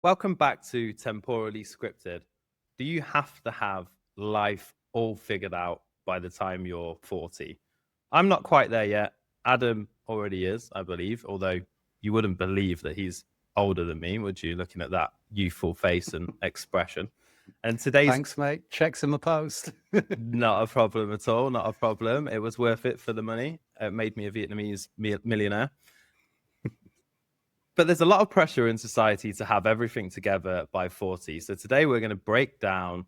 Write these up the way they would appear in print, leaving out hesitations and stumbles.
Welcome back to Temporally Scripted. Do you have to have life all figured out by the time you're 40? I'm not quite there yet. Adam already is, I believe, although you wouldn't believe that he's older than me, would you, looking at that youthful face and expression? And today's Thanks, mate. Checks in the post. not a problem at all, not a problem. It was worth it for the money. It made me a Vietnamese millionaire. But there's a lot of pressure in society to have everything together by 40. So today we're going to break down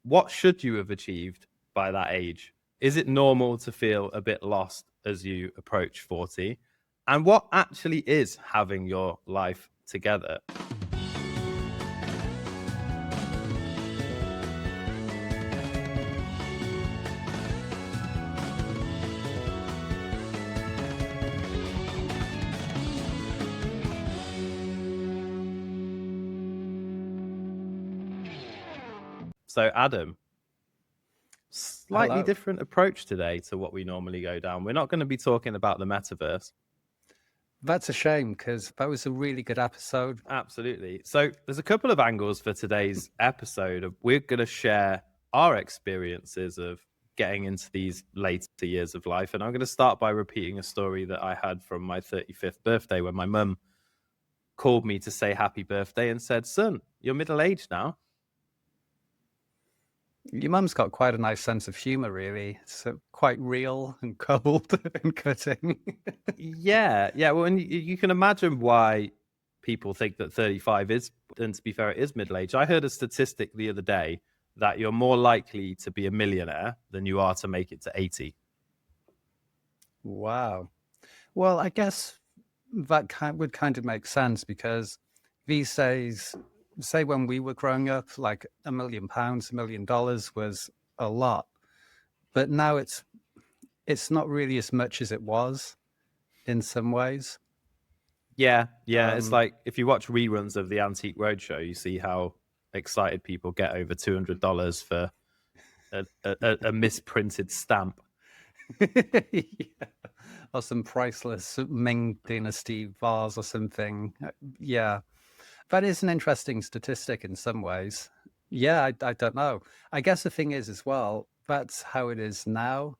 what should you have achieved by that age? Is it normal to feel a bit lost as you approach 40? And what actually is having your life together? So, Adam, slightly Hello. different approach today to what we normally go down. We're not going to be talking about the metaverse. That's a shame because that was a really good episode. Absolutely. So, there's a couple of angles for today's episode. We're going to share our experiences of getting into these later years of life. And I'm going to start by repeating a story that I had from my 35th birthday when my mum called me to say happy birthday and said, "Son, you're middle-aged now." Your mum's got quite a nice sense of humor, really. It's quite real and cold and cutting. Yeah. Well, and you can imagine why people think that 35 is, and to be fair, it is middle-aged. I heard a statistic the other day that you're more likely to be a millionaire than you are to make it to 80. Wow. Well, I guess that would kind of make sense because these days, say when we were growing up, like £1 million, $1 million was a lot. But now it's not really as much as it was in some ways. Yeah. It's like if you watch reruns of the Antique Roadshow, you see how excited people get over $200 for a misprinted stamp. Yeah. Or some priceless Ming Dynasty vase or something. Yeah, that is an interesting statistic in some ways. Yeah, I don't know. I guess the thing is as well, that's how it is now.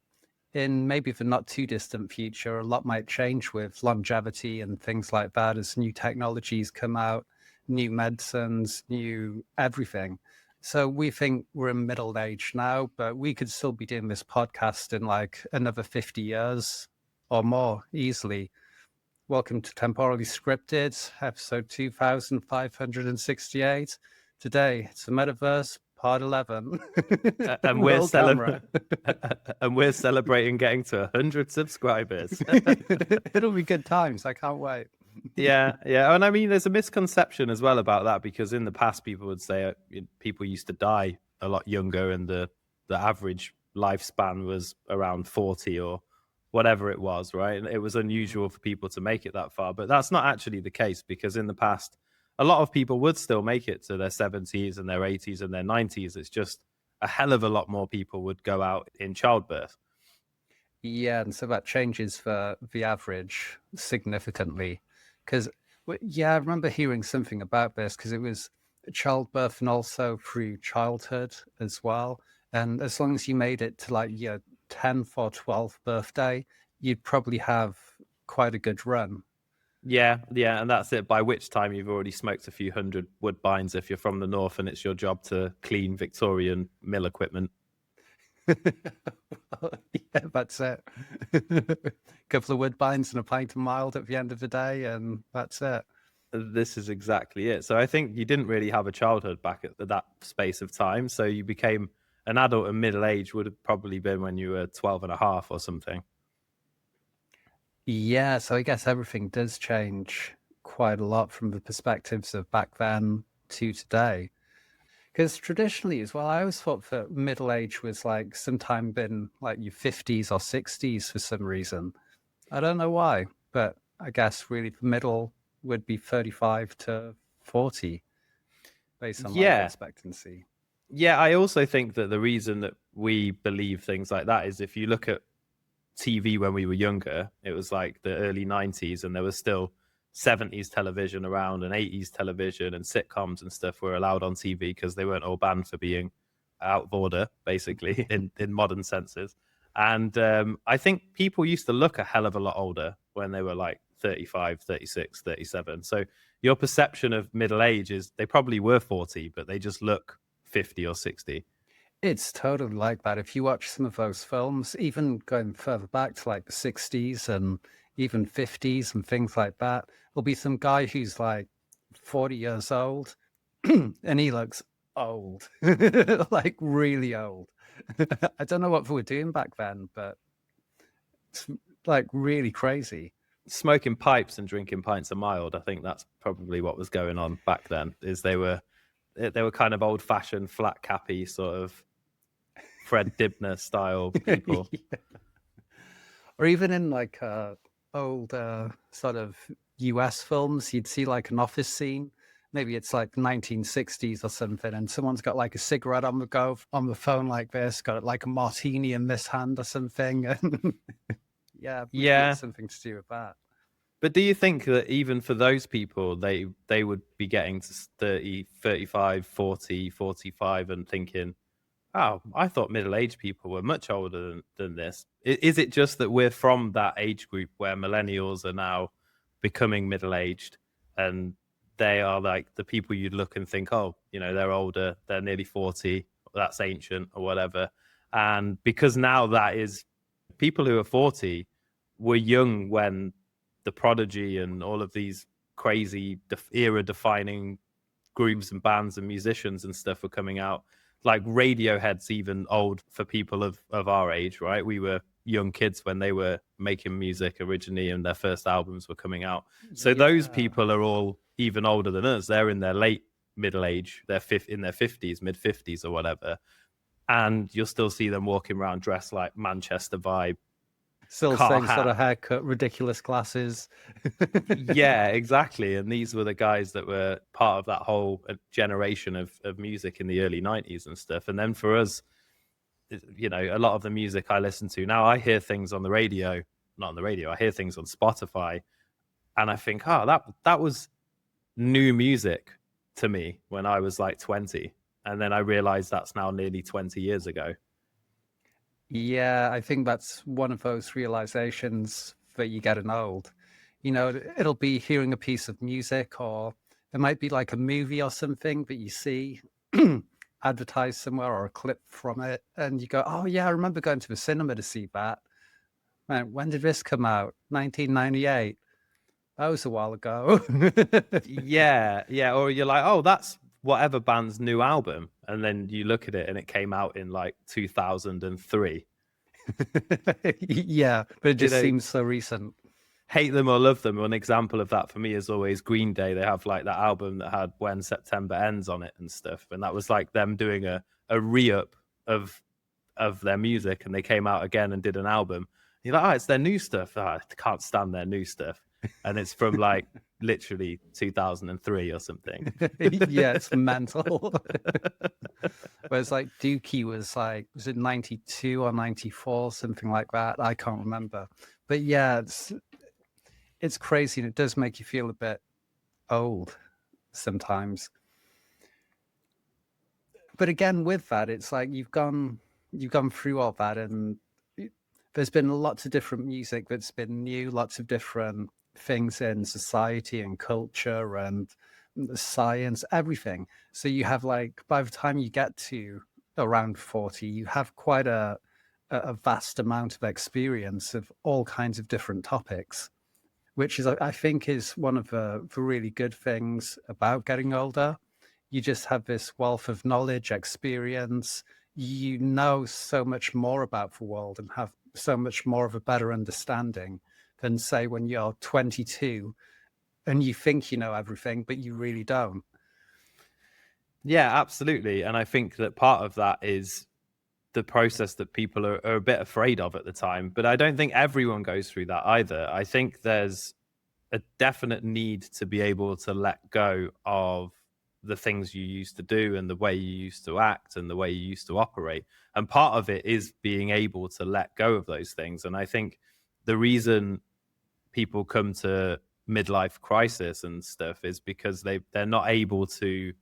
In maybe the not too distant future, a lot might change with longevity and things like that as new technologies come out, new medicines, new everything. So we think we're in middle age now, but we could still be doing this podcast in like another 50 years or more easily. Welcome to Temporally Scripted, episode 2568. Today, it's the Metaverse, part 11. and we're celebrating getting to 100 subscribers. It'll be good times. I can't wait. Yeah. And I mean, there's a misconception as well about that because in the past, people would say people used to die a lot younger and the average lifespan was around 40 or whatever it was, right? And it was unusual for people to make it that far. But that's not actually the case because in the past, a lot of people would still make it to their 70s and their 80s and their 90s. It's just a hell of a lot more people would go out in childbirth. Yeah, and so that changes for the average significantly. Because, yeah, I remember hearing something about this because it was childbirth and also through childhood as well. And as long as you made it to like your 10th or 12th birthday, you'd probably have quite a good run. Yeah, and that's it. By which time you've already smoked a few hundred woodbines if you're from the north and it's your job to clean Victorian mill equipment. Yeah, that's it. Couple of woodbines and a pint of mild at the end of the day, and that's it. This is exactly it. So I think you didn't really have a childhood back at that space of time. So you became an adult and middle age would have probably been when you were 12 and a half or something. Yeah, so I guess everything does change quite a lot from the perspectives of back then to today. Because traditionally as well, I always thought that middle age was like sometime in like your 50s or 60s for some reason. I don't know why, but I guess really the middle would be 35 to 40 based on life expectancy. Yeah, I also think that the reason that we believe things like that is if you look at TV when we were younger, it was like the early 90s and there was still, you know, 10 or 12 years of TV. And then you look at TV now and it's like 20 years of TV. And it's like, 70s television around and 80s television and sitcoms and stuff were allowed on TV because they weren't all banned for being out of order, basically, in modern senses. And I think people used to look a hell of a lot older when they were like 35, 36, 37. So your perception of middle age is they probably were 40, but they just look 50 or 60. It's totally like that. If you watch some of those films, even going further back to like the 60s and even 50s and things like that, there'll be some guy who's like 40 years old and he looks old, like really old. I don't know what they were doing back then, but it's like really crazy. Smoking pipes and drinking pints of mild, I think that's probably what was going on back then, is they were kind of old-fashioned, flat-cappy sort of Fred Dibner style people. Yeah. Or even in like old sort of US films, you'd see like an office scene. Maybe it's like 1960s or something, and someone's got like a cigarette on the go on the phone like this, got like a martini in this hand or something. And yeah, something to do with that. But do you think that even for those people, they would be getting to 30, 35, 40, 45 and thinking, oh, I thought middle-aged people were much older than this. Is it just that we're from that age group where millennials are now becoming middle-aged and they are like the people you'd look and think, oh, they're older, they're nearly 40, that's ancient or whatever. And because now that is people who are 40 were young when the Prodigy and all of these crazy era-defining groups and bands and musicians and stuff were coming out. Like Radiohead's even old for people of our age, right? We were young kids when they were making music originally and their first albums were coming out. So those people are all even older than us. They're in their late middle age, they're in their 50s, mid 50s or whatever. And you'll still see them walking around dressed like Manchester vibe. Still same sort of haircut, ridiculous glasses. Yeah, exactly. And these were the guys that were part of that whole generation of music in the early 90s and stuff. And then for us, a lot of the music I listen to now, I hear things on the radio, not on the radio, I hear things on Spotify. And I think, that was new music to me when I was like 20. And then I realized that's now nearly 20 years ago. Yeah, I think that's one of those realizations that you get an old. It'll be hearing a piece of music, or it might be like a movie or something that you see advertised somewhere or a clip from it, and you go, oh yeah, I remember going to the cinema to see that. Man, when did this come out? 1998. That was a while ago. Yeah. Or you're like, oh, that's whatever band's new album, and then you look at it and it came out in like 2003. Yeah, but it just seems so recent. Hate them or love them, one example of that for me is always Green Day. They have like that album that had When September Ends on it and stuff, and that was like them doing a re-up of their music, and they came out again and did an album. You're like, it's their new stuff. I can't stand their new stuff. And it's from like literally 2003 or something. Yeah, it's mental. Whereas like Dookie was it 92 or 94, something like that? I can't remember. But yeah, it's crazy, and it does make you feel a bit old sometimes. But again, with that, it's like you've gone through all that, and there's been lots of different music that's been new, lots of different things in society and culture and science, everything. So you have like, by the time you get to around 40, you have quite a vast amount of experience of all kinds of different topics, which is, I think, is one of the really good things about getting older. You just have this wealth of knowledge, experience. You know so much more about the world and have so much more of a better understanding than, say, when you're 22 and you think you know everything, but you really don't. Yeah, absolutely. And I think that part of that is the process that people are a bit afraid of at the time. But I don't think everyone goes through that either. I think there's a definite need to be able to let go of the things you used to do and the way you used to act and the way you used to operate. And part of it is being able to let go of those things. And I think the reason people come to midlife crisis and stuff is because they're not able to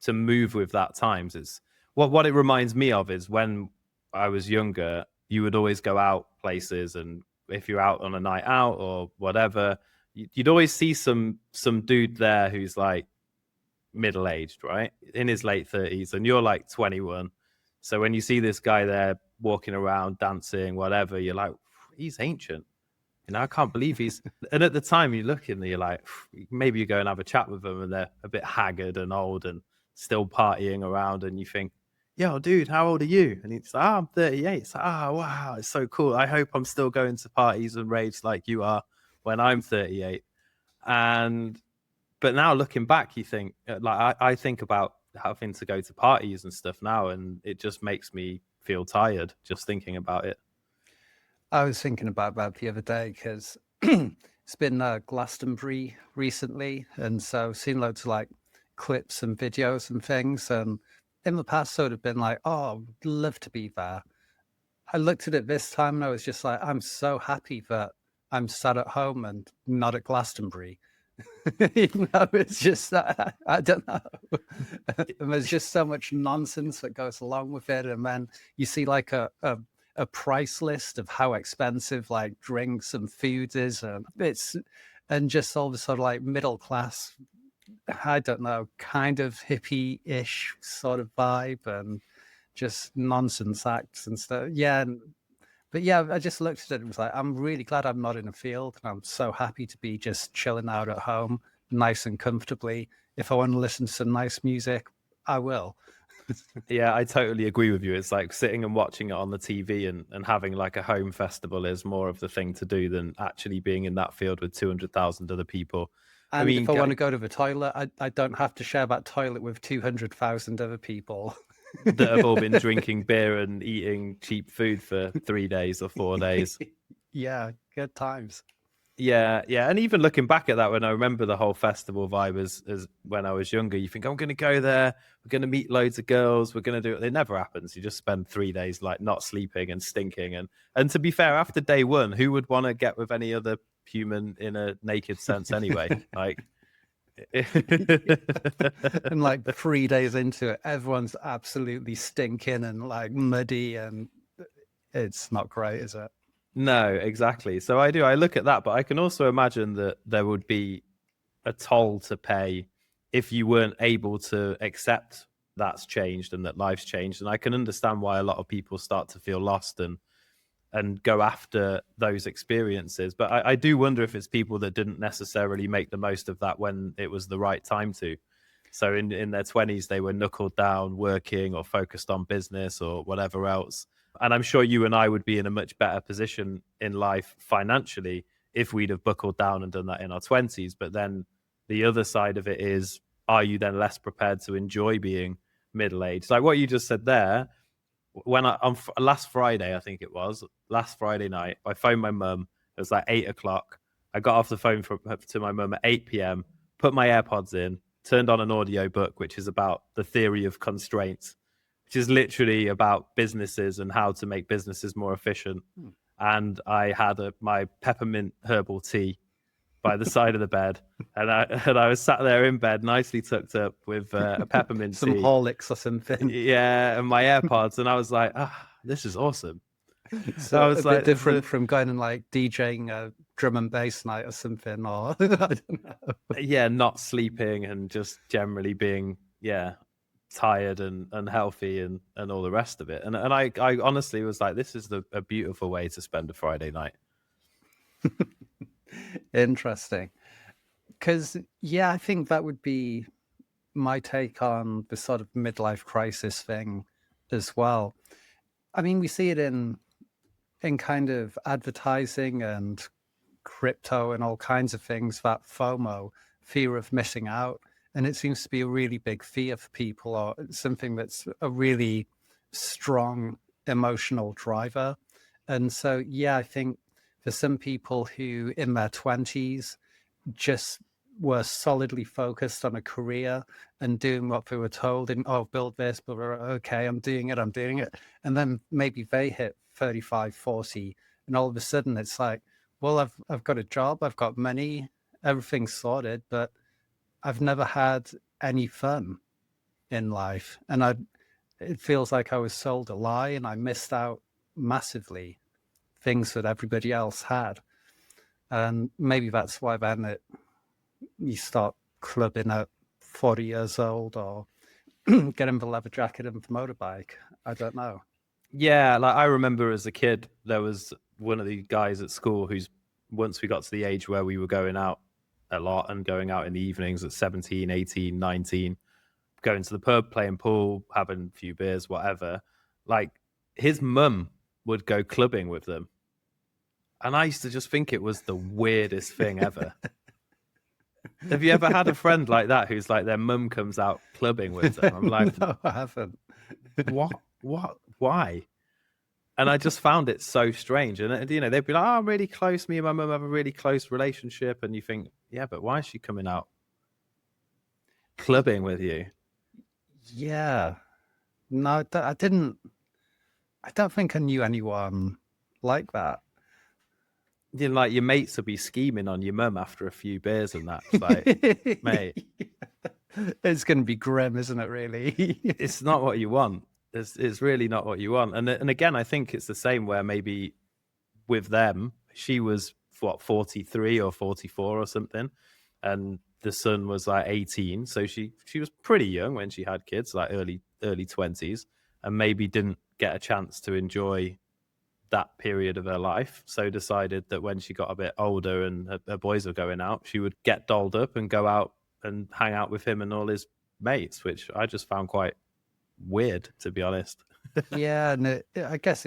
move with that times. It's what it reminds me of is when I was younger, you would always go out places, and if you're out on a night out or whatever, you'd always see some dude there who's like middle aged, right, in his late 30s, and you're like 21. So when you see this guy there walking around, dancing, whatever, you're like, he's ancient. I can't believe he's. And at the time, you look and you're like, maybe you go and have a chat with them, and they're a bit haggard and old and still partying around, and you think, yo, dude, how old are you? And he's like, I'm 38. It's like, oh, wow, it's so cool. I hope I'm still going to parties and raves like you are when I'm 38. But now looking back, you think, like, I think about having to go to parties and stuff now, and it just makes me feel tired just thinking about it. I was thinking about that the other day because it's been Glastonbury recently, and so I've seen loads of like clips and videos and things. And in the past, I would have been like, "Oh, I'd love to be there." I looked at it this time, and I was just like, "I'm so happy that I'm sat at home and not at Glastonbury." It's just that I don't know. And there's just so much nonsense that goes along with it, and then you see like a price list of how expensive like drinks and food is, and just all the sort of like middle class, I don't know, kind of hippie-ish sort of vibe, and just nonsense acts and stuff. But yeah, I just looked at it and was like, I'm really glad I'm not in a field, and I'm so happy to be just chilling out at home, nice and comfortably. If I want to listen to some nice music, I will. Yeah, I totally agree with you. It's like sitting and watching it on the TV and having like a home festival is more of the thing to do than actually being in that field with 200,000 other people. And if I want to go to the toilet, I don't have to share that toilet with 200,000 other people that have all been drinking beer and eating cheap food for 3 days or 4 days. Yeah, good times. Yeah. And even looking back at that, when I remember the whole festival vibe as when I was younger, you think, I'm going to go there, we're going to meet loads of girls, we're going to do it. It never happens. You just spend 3 days like not sleeping and stinking. And to be fair, after day one, who would want to get with any other human in a naked sense anyway? Like, and like 3 days into it, everyone's absolutely stinking and like muddy, and it's not great, is it? No, exactly. So I look at that, but I can also imagine that there would be a toll to pay if you weren't able to accept that's changed and that life's changed. And I can understand why a lot of people start to feel lost and go after those experiences. But I do wonder if it's people that didn't necessarily make the most of that when it was the right time to. So in their 20s, they were knuckled down, working or focused on business or whatever else. And I'm sure you and I would be in a much better position in life financially if we'd have buckled down and done that in our 20s. But then the other side of it is, are you then less prepared to enjoy being middle-aged? Like what you just said there, when on last Friday, I think it was, last Friday night, I phoned my mum. It was like 8 o'clock. I got off the phone to my mum at 8 p.m., put my AirPods in, turned on an audio book, which is about the theory of constraints, which is literally about businesses and how to make businesses more efficient. And I had my peppermint herbal tea by the side of the bed, and I was sat there in bed, nicely tucked up with a peppermint some tea, Horlicks or something. Yeah, and my AirPods, and I was like, this is awesome. So I was a bit different from going and like DJing a drum and bass night or something, or I don't know. Yeah, not sleeping and just generally being tired and unhealthy and all the rest of it. And I honestly was like, this is a beautiful way to spend a Friday night. Interesting. Because I think that would be my take on the sort of midlife crisis thing as well. I mean, we see it in kind of advertising and crypto and all kinds of things, that FOMO, fear of missing out. And it seems to be a really big fear for people, or something that's a really strong emotional driver. And so, I think for some people who in their 20s just were solidly focused on a career and doing what they were told, and build this, but okay, I'm doing it. And then maybe they hit 35, 40, and all of a sudden it's like, well, I've got a job, I've got money, everything's sorted, but I've never had any fun in life. And it feels like I was sold a lie and I missed out massively things that everybody else had. And maybe that's why then you start clubbing at 40 years old or getting the leather jacket and the motorbike. I don't know. Yeah, like I remember as a kid, there was one of the guys at school who's, once we got to the age where we were going out a lot and going out in the evenings at 17, 18, 19, going to the pub, playing pool, having a few beers, whatever, like his mum would go clubbing with them. And I used to just think it was the weirdest thing ever. Have you ever had a friend like that who's like their mum comes out clubbing with them? I'm like, no, I haven't. what, why? And I just found it so strange. And, you know, they'd be like, oh, I'm really close. Me and my mum have a really close relationship. And you think, yeah, but why is she coming out clubbing with you? Yeah. No, I didn't. I don't think I knew anyone like that. You know, like your mates will be scheming on your mum after a few beers and that. It's like, mate, it's going to be grim, isn't it? Really, it's not what you want. It's really not what you want. And again, I think it's the same where maybe with them, she was what 43 or 44 or something, and the son was like 18. So she was pretty young when she had kids, like early 20s, and maybe didn't get a chance to enjoy that period of her life, so decided that when she got a bit older and her boys were going out, she would get dolled up and go out and hang out with him and all his mates, which I just found quite weird, to be honest. Yeah, and I guess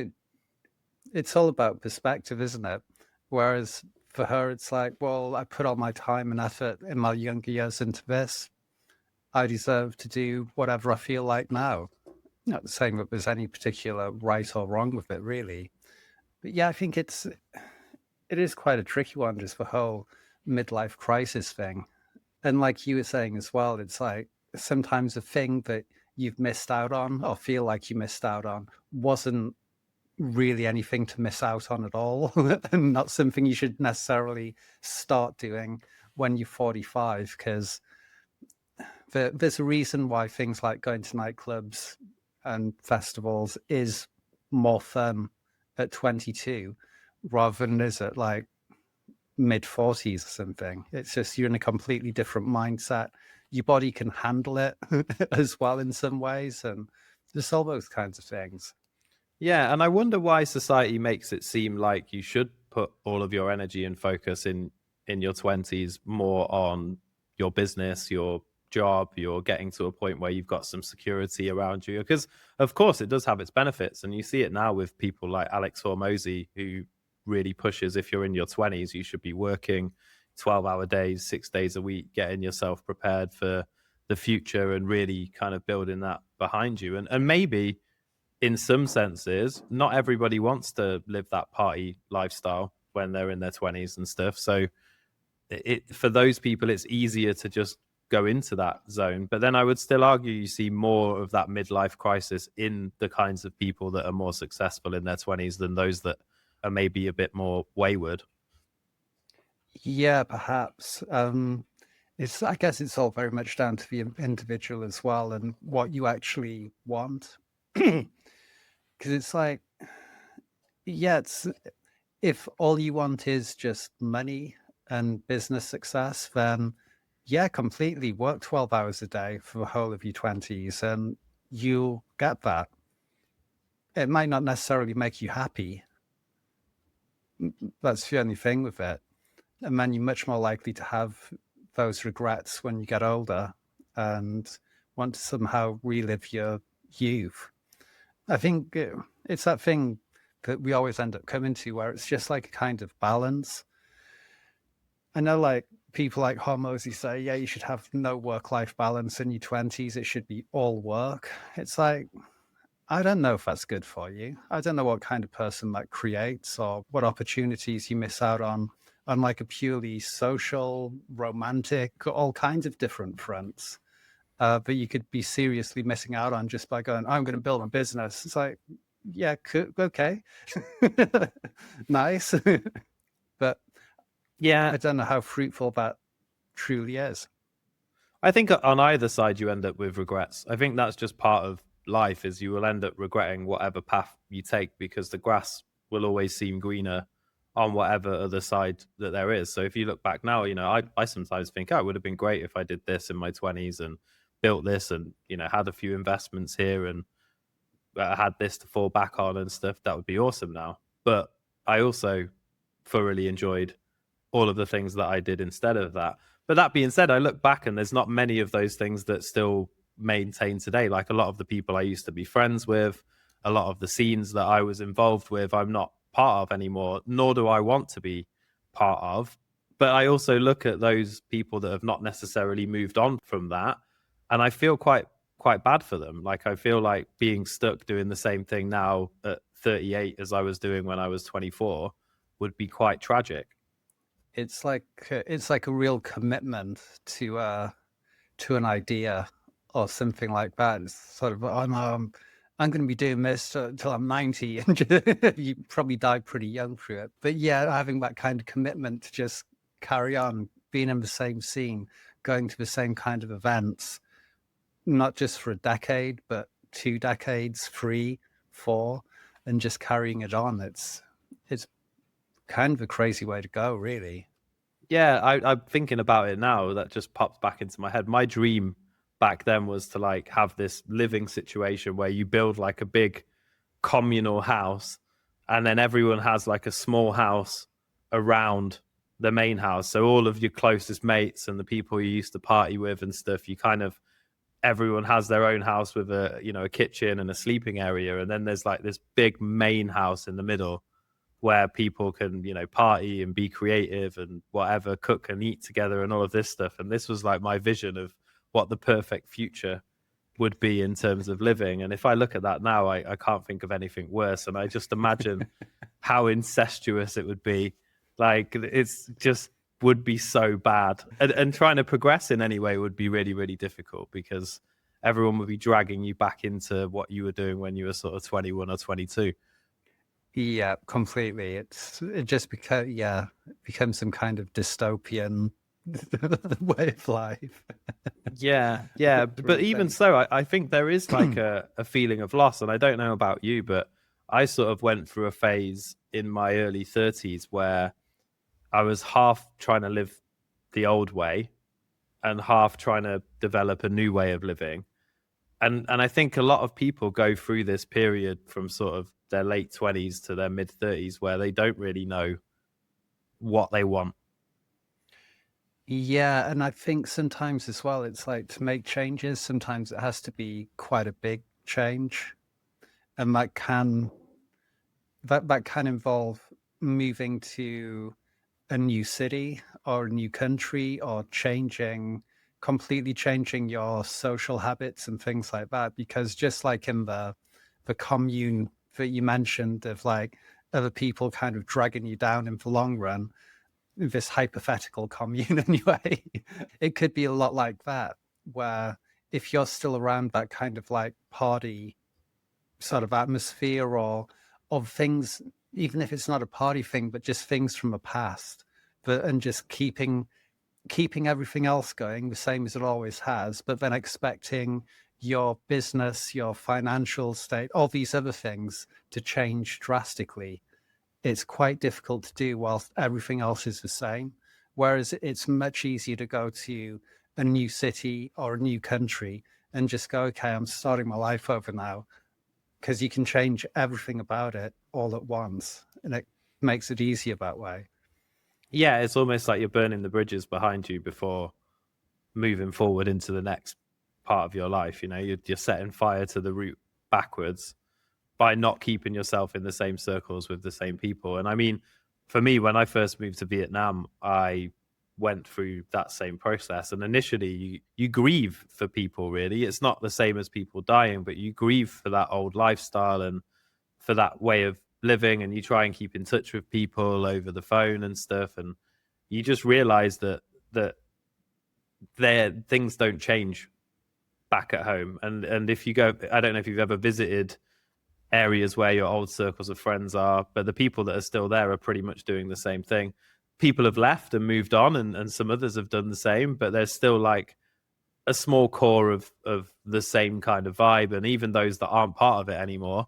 it's all about perspective, isn't it? Whereas for her, it's like, well, I put all my time and effort in my younger years into this. I deserve to do whatever I feel like now. Not saying that there's any particular right or wrong with it, really. But yeah, I think it is quite a tricky one, just the whole midlife crisis thing. And like you were saying as well, it's like sometimes a thing that you've missed out on or feel like you missed out on wasn't really anything to miss out on at all, and not something you should necessarily start doing when you're 45, because there's a reason why things like going to nightclubs and festivals is more fun at 22 rather than is at like mid 40s or something. It's just you're in a completely different mindset. Your body can handle it as well in some ways, and just all those kinds of things. Yeah, and I wonder why society makes it seem like you should put all of your energy and focus in your 20s more on your business, your job, you're getting to a point where you've got some security around you, because of course it does have its benefits, and you see it now with people like Alex Hormozy, who really pushes if you're in your 20s you should be working 12-hour days, 6 days a week, getting yourself prepared for the future and really kind of building that behind you. And maybe in some senses not everybody wants to live that party lifestyle when they're in their 20s and stuff, so for those people it's easier to just go into that zone. But then I would still argue you see more of that midlife crisis in the kinds of people that are more successful in their 20s than those that are maybe a bit more wayward. Yeah, perhaps. I guess it's all very much down to the individual as well and what you actually want. Because it's like, yeah, if all you want is just money and business success, then yeah, completely work 12 hours a day for the whole of your 20s and you'll get that. It might not necessarily make you happy. That's the only thing with it. And then you're much more likely to have those regrets when you get older and want to somehow relive your youth. I think it's that thing that we always end up coming to where it's just like a kind of balance. I know like people like Hormozy say, yeah, you should have no work-life balance in your 20s. It should be all work. It's like, I don't know if that's good for you. I don't know what kind of person that creates or what opportunities you miss out on like a purely social, romantic, all kinds of different fronts. But you could be seriously missing out on just by going, I'm going to build a business. It's like, yeah, okay. Nice. But yeah, I don't know how fruitful that truly is. I think on either side you end up with regrets. I think that's just part of life, is you will end up regretting whatever path you take, because the grass will always seem greener on whatever other side that there is. So if you look back now, I sometimes think, oh, it would have been great if I did this in my 20s and built this and, had a few investments here and had this to fall back on and stuff. That would be awesome now. But I also thoroughly enjoyed all of the things that I did instead of that. But that being said, I look back and there's not many of those things that still maintain today. Like a lot of the people I used to be friends with, a lot of the scenes that I was involved with, I'm not part of anymore, nor do I want to be part of. But I also look at those people that have not necessarily moved on from that, and I feel quite bad for them. Like I feel like being stuck doing the same thing now at 38 as I was doing when I was 24 would be quite tragic. It's like a real commitment to an idea or something like that. It's sort of, I'm going to be doing this till I'm 90, and you probably die pretty young through it. But yeah, having that kind of commitment to just carry on being in the same scene, going to the same kind of events, not just for a decade, but 2 decades, 3, 4, and just carrying it on. It's kind of a crazy way to go, really. Yeah, I'm thinking about it now. That just popped back into my head. My dream back then was to like have this living situation where you build like a big communal house, and then everyone has like a small house around the main house. So all of your closest mates and the people you used to party with and stuff, you kind of, everyone has their own house with a kitchen and a sleeping area, and then there's like this big main house in the middle where people can party and be creative and whatever, cook and eat together and all of this stuff. And this was like my vision of what the perfect future would be in terms of living. And if I look at that now, I can't think of anything worse. And I just imagine how incestuous it would be. Like it's just would be so bad, and trying to progress in any way would be really, really difficult, because everyone would be dragging you back into what you were doing when you were sort of 21 or 22. Yeah, completely. It just becomes some kind of dystopian way of life. Yeah. But even so, I think there is like a feeling of loss. And I don't know about you, but I sort of went through a phase in my early 30s where I was half trying to live the old way and half trying to develop a new way of living. And I think a lot of people go through this period from sort of their late 20s to their mid 30s where they don't really know what they want. Yeah, and I think sometimes as well, it's like to make changes, sometimes it has to be quite a big change. And that can involve moving to a new city or a new country, or completely changing your social habits and things like that. Because just like in the commune that you mentioned, of like other people kind of dragging you down in the long run, this hypothetical commune anyway, it could be a lot like that, where if you're still around that kind of like party sort of atmosphere, or of things, even if it's not a party thing, but just things from the past, and just keeping everything else going the same as it always has, but then expecting your business, your financial state, all these other things to change drastically, it's quite difficult to do whilst everything else is the same. Whereas it's much easier to go to a new city or a new country and just go, okay, I'm starting my life over now, because you can change everything about it all at once, and it makes it easier that way. Yeah, it's almost like you're burning the bridges behind you before moving forward into the next part of your life. You're setting fire to the route backwards by not keeping yourself in the same circles with the same people. And I mean, for me, when I first moved to Vietnam, I went through that same process. And initially, you grieve for people, really. It's not the same as people dying, but you grieve for that old lifestyle and for that way of living. And you try and keep in touch with people over the phone and stuff. And you just realize that things don't change back at home. And if you go, I don't know if you've ever visited areas where your old circles of friends are, but the people that are still there are pretty much doing the same thing. people have left and moved on, and some others have done the same, but there's still like a small core of the same kind of vibe, and even those that aren't part of it anymore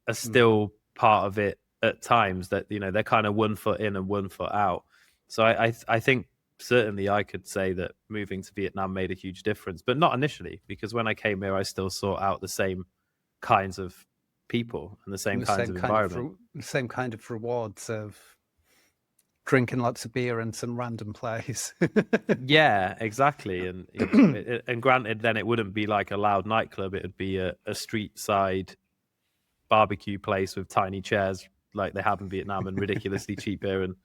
are still part of it at times, that they're kind of 1 foot in and 1 foot out. So I think certainly I could say that moving to Vietnam made a huge difference, but not initially, because when I came here I still sought out the same kinds of people and the same kinds of environment. The same kind of rewards of drinking lots of beer in some random place. Yeah, exactly. And and granted, then it wouldn't be like a loud nightclub. It would be a street side barbecue place with tiny chairs like they have in Vietnam, and ridiculously cheap beer and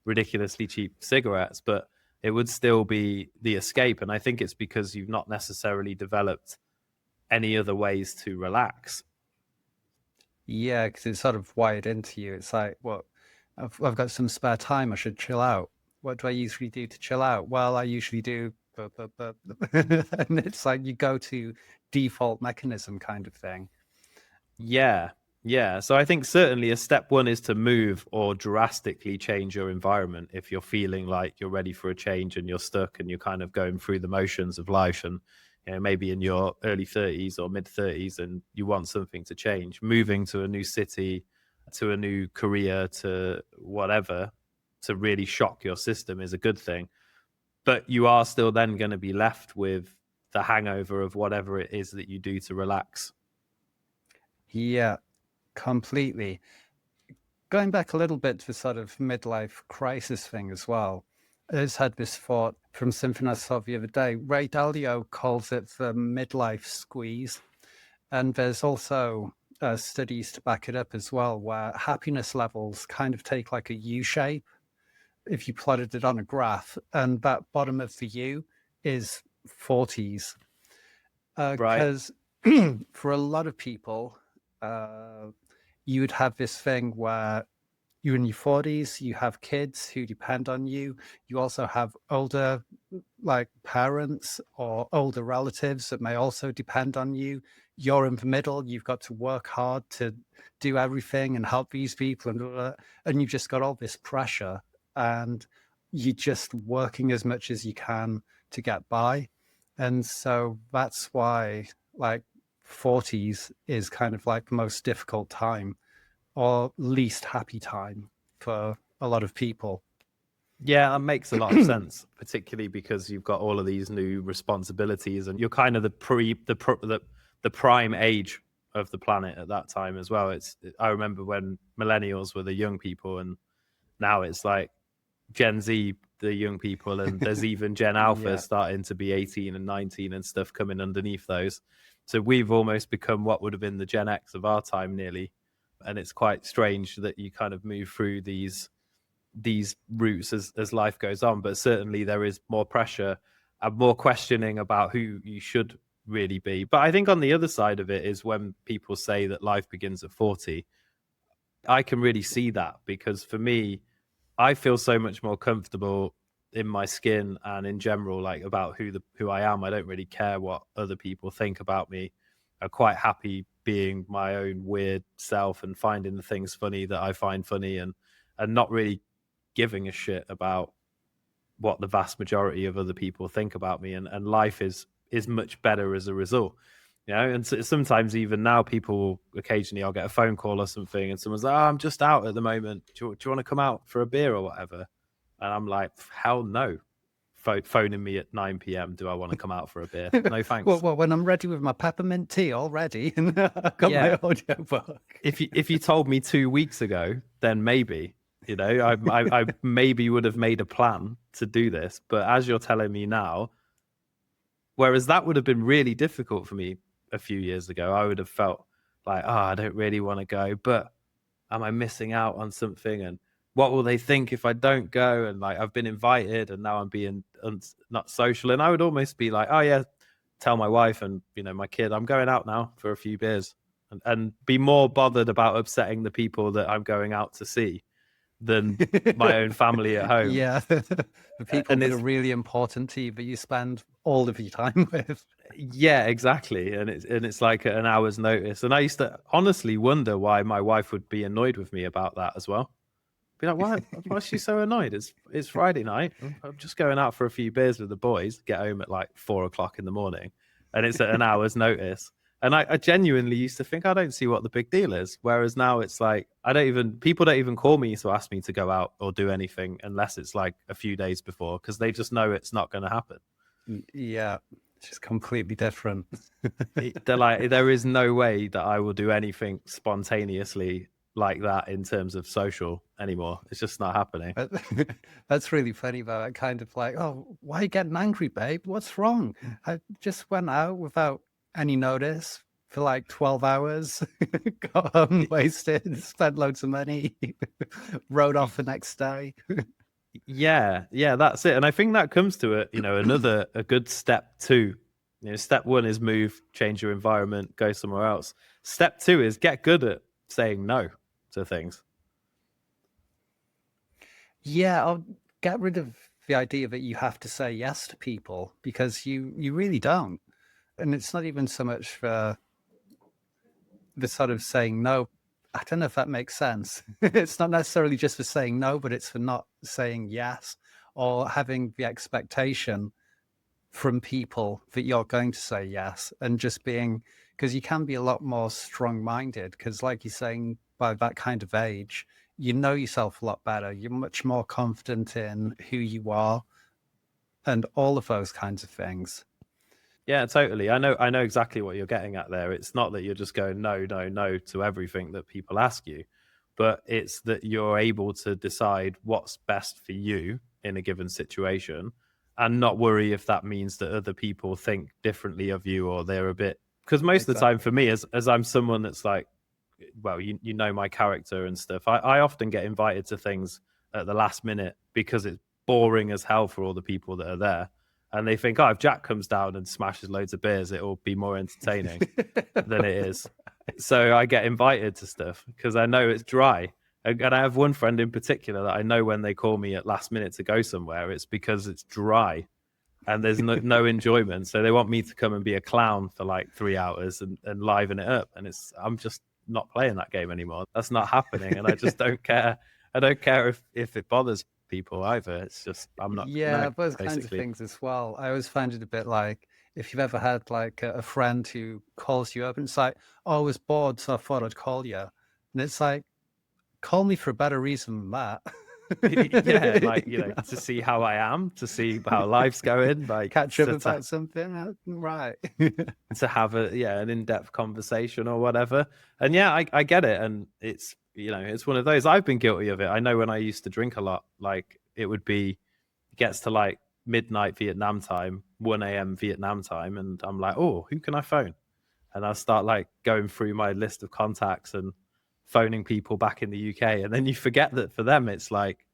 ridiculously cheap cigarettes. But it would still be the escape. And I think it's because you've not necessarily developed any other ways to relax. Yeah, because it's sort of wired into you. It's like, well, I've got some spare time. I should chill out. What do I usually do to chill out? Well, I usually do, and it's like you go to default mechanism kind of thing. Yeah. So I think certainly a step one is to move or drastically change your environment if you're feeling like you're ready for a change and you're stuck and you're kind of going through the motions of life, and maybe in your early 30s or mid 30s, and you want something to change. Moving to a new city, to a new career, to whatever, to really shock your system is a good thing. But you are still then going to be left with the hangover of whatever it is that you do to relax. Yeah, completely. Going back a little bit to the sort of midlife crisis thing as well, I just had this thought from something I saw the other day. Ray Dalio calls it the midlife squeeze. And there's also studies to back it up as well, where happiness levels kind of take like a U shape if you plotted it on a graph, and that bottom of the U is 40s. Because for a lot of people, you would have this thing where you're in your 40s, you have kids who depend on you. You also have older, like parents or older relatives that may also depend on you. You're in the middle. You've got to work hard to do everything and help these people, and you've just got all this pressure, and you're just working as much as you can to get by. And so that's why, like, 40s is kind of like the most difficult time, or least happy time for a lot of people. Yeah, that makes a lot of sense, particularly because you've got all of these new responsibilities, and you're kind of the prime age of the planet at that time as well. I remember when millennials were the young people, and now it's like Gen Z, the young people, and there's even Gen Alpha starting to be 18 and 19 and stuff coming underneath those. So we've almost become what would have been the Gen X of our time nearly. And it's quite strange that you kind of move through these routes as life goes on. But certainly there is more pressure and more questioning about who you should really be. But I think on the other side of it is when people say that life begins at 40, I can really see that, because for me, I feel so much more comfortable in my skin and in general, like about who I am. I don't really care what other people think about me. I'm quite happy being my own weird self and finding the things funny that I find funny, and not really giving a shit about what the vast majority of other people think about me. And life is much better as a result. And sometimes even now, people occasionally, I'll get a phone call or something and someone's like, "Oh, I'm just out at the moment. Do you want to come out for a beer or whatever?" And I'm like, hell no. Phoning me at 9 p.m. Do I want to come out for a beer? No, thanks. well, when I'm ready with my peppermint tea already, and I've got my audio book. If you told me 2 weeks ago, then maybe, I maybe would have made a plan to do this. But as you're telling me now, whereas that would have been really difficult for me a few years ago, I would have felt like, I don't really want to go, but am I missing out on something? And what will they think if I don't go? And like, I've been invited and now I'm being not social. And I would almost be like, oh yeah, tell my wife and my kid, I'm going out now for a few beers, and be more bothered about upsetting the people that I'm going out to see than my own family at home. Yeah, the people that are really important to you, but you spend all of your time with. Yeah, exactly. And it's like an hour's notice. And I used to honestly wonder why my wife would be annoyed with me about that as well. Be like, why is she so annoyed? It's Friday night. I'm just going out for a few beers with the boys, get home at like 4 o'clock in the morning, and it's at an hour's notice. And I genuinely used to think I don't see what the big deal is. Whereas now it's like people don't even call me to ask me to go out or do anything unless it's like a few days before, because they just know it's not going to happen. Yeah, it's just completely different. They're like, there is no way that I will do anything spontaneously like that in terms of social anymore. It's just not happening. That's really funny though. I kind of like, oh, why are you getting angry, babe? What's wrong? I just went out without any notice for like 12 hours, got home wasted, spent loads of money, rode off the next day. Yeah, that's it. And I think that comes to it, a good step two. Step one is move, change your environment, go somewhere else. Step two is get good at saying no to things. Yeah, I'll get rid of the idea that you have to say yes to people, because you really don't. And it's not even so much for the sort of saying no. I don't know if that makes sense. It's not necessarily just for saying no, but it's for not saying yes, or having the expectation from people that you're going to say yes, and just being, because you can be a lot more strong-minded, because like you're saying, by that kind of age, you know yourself a lot better. You're much more confident in who you are and all of those kinds of things. Yeah, totally. I know exactly what you're getting at there. It's not that you're just going no to everything that people ask you, but it's that you're able to decide what's best for you in a given situation, and not worry if that means that other people think differently of you, or they're a bit, because most of the time for me, as I'm someone that's like, well, you know my character and stuff, I often get invited to things at the last minute because it's boring as hell for all the people that are there. And they think, oh, if Jack comes down and smashes loads of beers, it will be more entertaining than it is. So I get invited to stuff because I know it's dry. And I have one friend in particular that I know when they call me at last minute to go somewhere, it's because it's dry and there's no enjoyment. So they want me to come and be a clown for like 3 hours and liven it up. And I'm just not playing that game anymore. That's not happening. And I just don't care. I don't care if it bothers people either. It's just, I'm not. Yeah, those kinds of things as well. I always find it a bit like, if you've ever had like a friend who calls you up and it's like, oh, I was bored, so I thought I'd call you. And it's like, call me for a better reason than that. Yeah, like, to see how I am, to see how life's going, like catch up about something, right? To have an in-depth conversation or whatever. And yeah, I get it. And it's, it's one of those, I've been guilty of it. I know when I used to drink a lot, like it gets to like midnight Vietnam time, 1 a.m. Vietnam time, and I'm like, oh, who can I phone? And I'll start like going through my list of contacts and phoning people back in the UK. And then you forget that for them it's like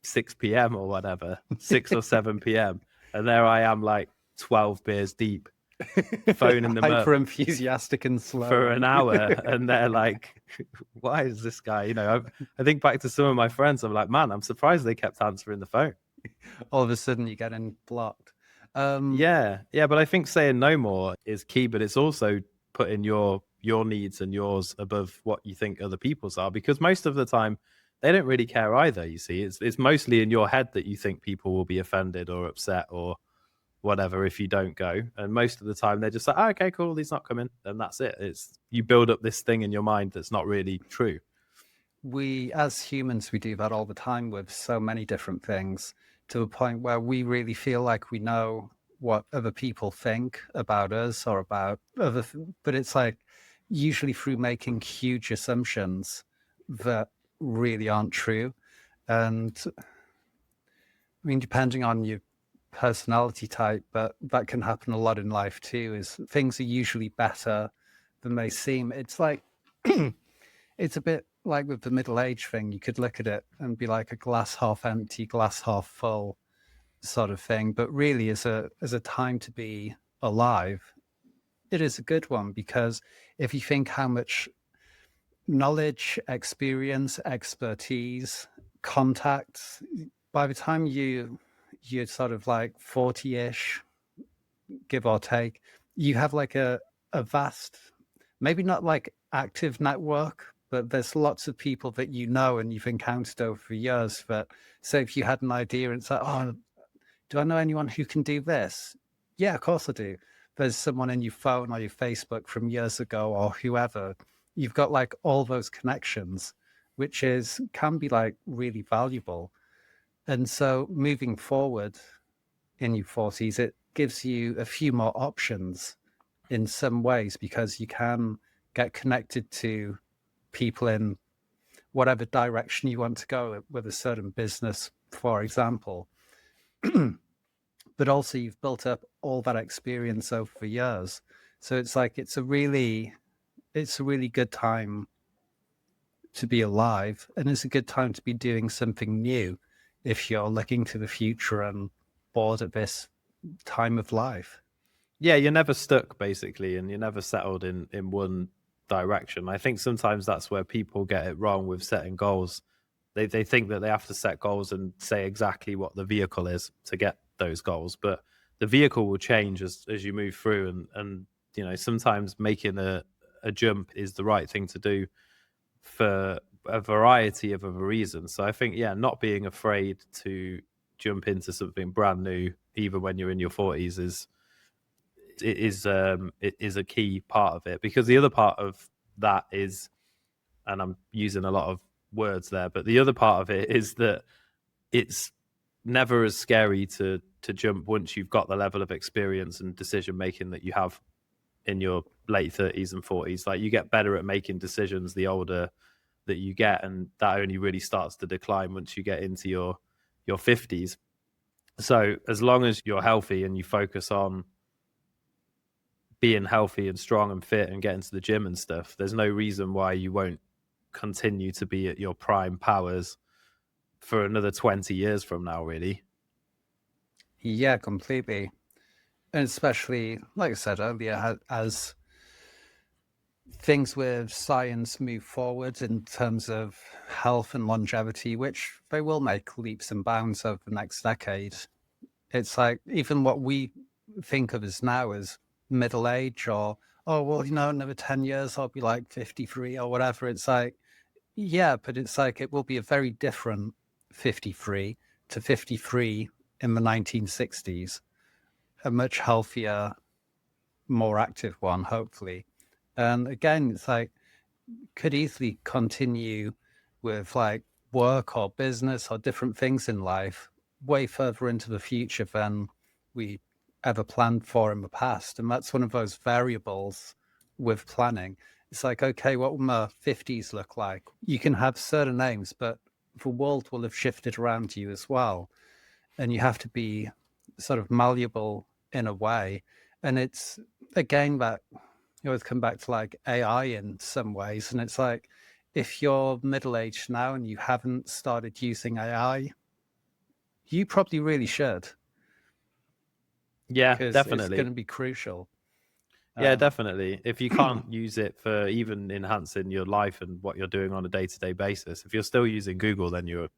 6 p.m. or whatever, 6 or 7 p.m. And there I am, like 12 beers deep, phoning them hyper enthusiastic and slow for an hour. And they're like, why is this guy, I think back to some of my friends, I'm like, man, I'm surprised they kept answering the phone. All of a sudden you're getting blocked. Yeah, but I think saying no more is key, but it's also putting your needs and yours above what you think other people's are, because most of the time they don't really care either. You see, it's mostly in your head that you think people will be offended or upset or whatever if you don't go, and most of the time they're just like, oh, okay, cool, he's not coming, and that's it. It's, you build up this thing in your mind that's not really true. We as humans, we do that all the time with so many different things, to a point where we really feel like we know what other people think about us or about other but it's like usually through making huge assumptions that really aren't true. And I mean, depending on your personality type, but that can happen a lot in life too, is things are usually better than they seem. It's like it's a bit like with the middle age thing. You could look at it and be like a glass half empty, glass half full sort of thing, but really as a time to be alive, it is a good one, because if you think how much knowledge, experience, expertise, contacts, by the time you're sort of like 40-ish, give or take, you have like a vast, maybe not like active network, but there's lots of people that you know and you've encountered over years that, say, if you had an idea and it's like, oh, do I know anyone who can do this? Yeah, of course I do. There's someone in your phone or your Facebook from years ago or whoever. You've got like all those connections, which can be like really valuable. And so moving forward in your 40s, it gives you a few more options in some ways, because you can get connected to people in whatever direction you want to go with a certain business, for example. But also you've built up all that experience over the years. So it's like it's a really good time to be alive, and it's a good time to be doing something new if you're looking to the future and bored at this time of life. Yeah, you're never stuck basically, and you're never settled in one direction. I think sometimes that's where people get it wrong with setting goals. They think that they have to set goals and say exactly what the vehicle is to get those goals, but the vehicle will change as you move through, and you know, sometimes making a jump is the right thing to do for a variety of other reasons. So I think, yeah, not being afraid to jump into something brand new, even when you're in your 40s, is a key part of it. Because the other part of that is, and I'm using a lot of words there, but the other part of it is that it's never as scary to jump once you've got the level of experience and decision making that you have in your late 30s and 40s. Like, you get better at making decisions the older that you get, and that only really starts to decline once you get into your 50s. So as long as you're healthy and you focus on being healthy and strong and fit and getting to the gym and stuff, there's no reason why you won't continue to be at your prime powers for another 20 years from now, really. Yeah, completely. And especially, like I said earlier, as things with science move forward in terms of health and longevity, which they will make leaps and bounds over the next decade. It's like even what we think of as now as middle age, or, oh, well, another 10 years, I'll be like 53 or whatever. It's like, yeah, but it's like it will be a very different 53 to 53 in the 1960s, a much healthier, more active one, hopefully. And again, it's like, could easily continue with like work or business or different things in life way further into the future than we ever planned for in the past. And that's one of those variables with planning. It's like, okay, what will my 50s look like? You can have certain aims, but the world will have shifted around you as well. And you have to be sort of malleable in a way. And it's, again, that you always come back to like AI in some ways. And it's like, if you're middle-aged now and you haven't started using AI, you probably really should. Yeah, Because it's definitely. going to be crucial. Yeah, definitely. If you can't use it for even enhancing your life and what you're doing on a day-to-day basis, if you're still using Google, then you're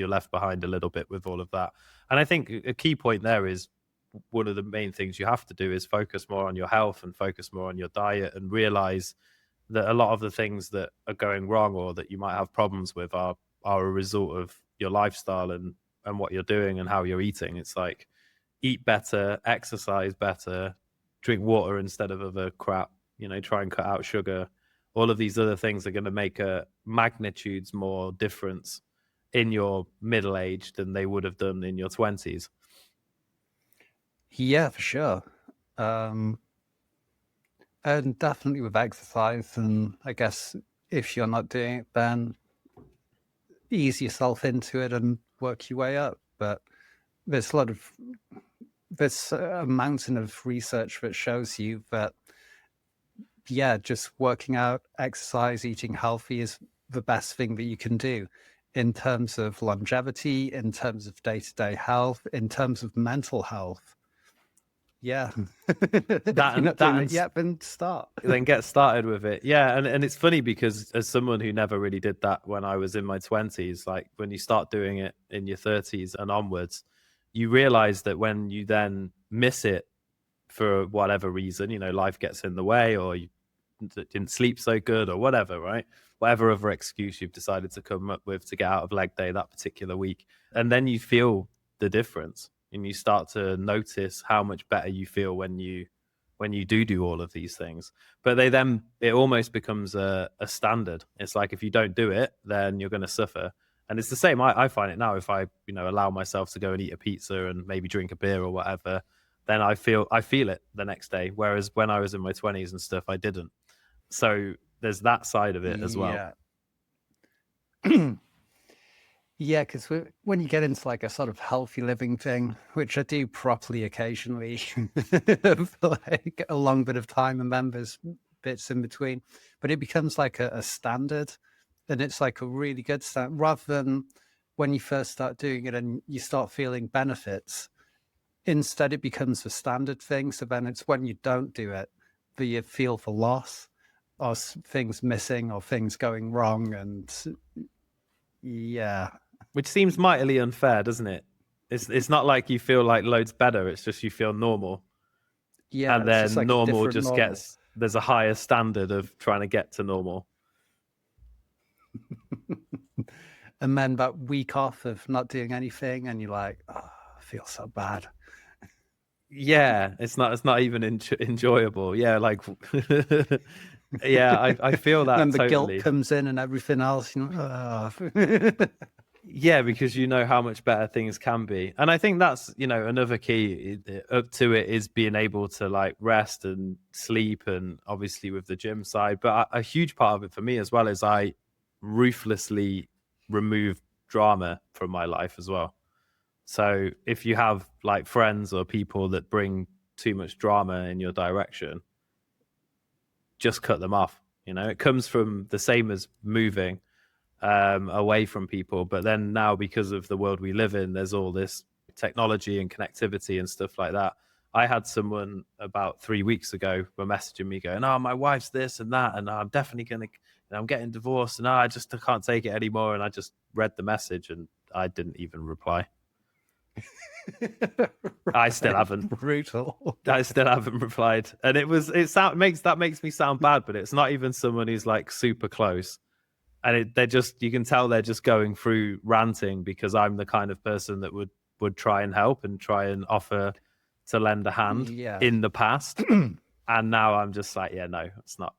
left behind a little bit with all of that. And I think a key point there is, one of the main things you have to do is focus more on your health and focus more on your diet, and realize that a lot of the things that are going wrong or that you might have problems with are a result of your lifestyle and what you're doing and how you're eating. It's like, eat better, exercise better, drink water instead of other crap, try and cut out sugar. All of these other things are going to make a magnitudes more difference in your middle age than they would have done in your 20s. Yeah, for sure. And definitely with exercise. And I guess if you're not doing it, then ease yourself into it and work your way up. But there's a mountain of research that shows you that, yeah, just working out, exercise, eating healthy is the best thing that you can do in terms of longevity, in terms of day-to-day health, in terms of mental health. Yeah. If you're not doing it yet, then start. Then get started with it. Yeah. And it's funny because, as someone who never really did that when I was in my 20s, like when you start doing it in your 30s and onwards, you realize that when you then miss it for whatever reason, life gets in the way, or you didn't sleep so good or whatever, right? whatever other excuse you've decided to come up with to get out of leg day that particular week. And then you feel the difference, and you start to notice how much better you feel when you do all of these things. But it almost becomes a standard. It's like, if you don't do it, then you're going to suffer. And it's the same. I find it now. If I, allow myself to go and eat a pizza and maybe drink a beer or whatever, then I feel it the next day. Whereas when I was in my 20s and stuff, I didn't. So there's that side of it as well. Yeah, because when you get into like a sort of healthy living thing, which I do properly occasionally for like a long bit of time, and then there's bits in between, but it becomes like a standard, and it's like a really good standard, rather than when you first start doing it and you start feeling benefits. Instead, it becomes a standard thing. So then it's when you don't do it that you feel the loss, or things missing, or things going wrong. And yeah. Which seems mightily unfair, doesn't it? It's not like you feel like loads better. It's just you feel normal. Yeah. And then like normal just gets, there's a higher standard of trying to get to normal. And then that week off of not doing anything, and you're like, oh, I feel so bad. Yeah, it's not even enjoyable. Yeah, like yeah, I feel that. And the totally. guilt comes in and everything else. Yeah, because you know how much better things can be. And I think that's, another key up to it is being able to like rest and sleep, and obviously with the gym side. But a huge part of it for me as well is I ruthlessly remove drama from my life as well. So if you have like friends or people that bring too much drama in your direction, just cut them off. It comes from the same as moving away from people. But then now, because of the world we live in, there's all this technology and connectivity and stuff like that. I had someone about 3 weeks ago were messaging me going, oh, my wife's this and that, and I'm definitely going to, I'm getting divorced, and I can't take it anymore. And I just read the message and I didn't even reply. Right. I still haven't. Brutal. I still haven't replied. And that makes me sound bad, but it's not even someone who's like super close. And you can tell they're just going through ranting, because I'm the kind of person that would try and help and try and offer to lend a hand in the past. And now I'm just like, yeah, no, it's not.